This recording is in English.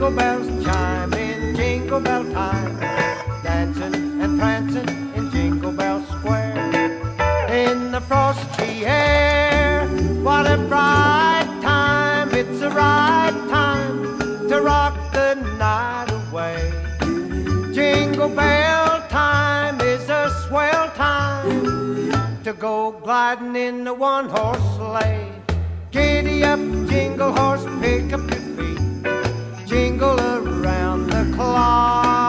Jingle bells chime in jingle bell time, dancing and prancing in Jingle Bell Square. In the frosty air, what a bright time, it's the right time to rock the night away. Jingle bell time is a swell time to go gliding in the one-horse sleigh. Giddy up, jingle horse, pick up your feet, jingle around the clock.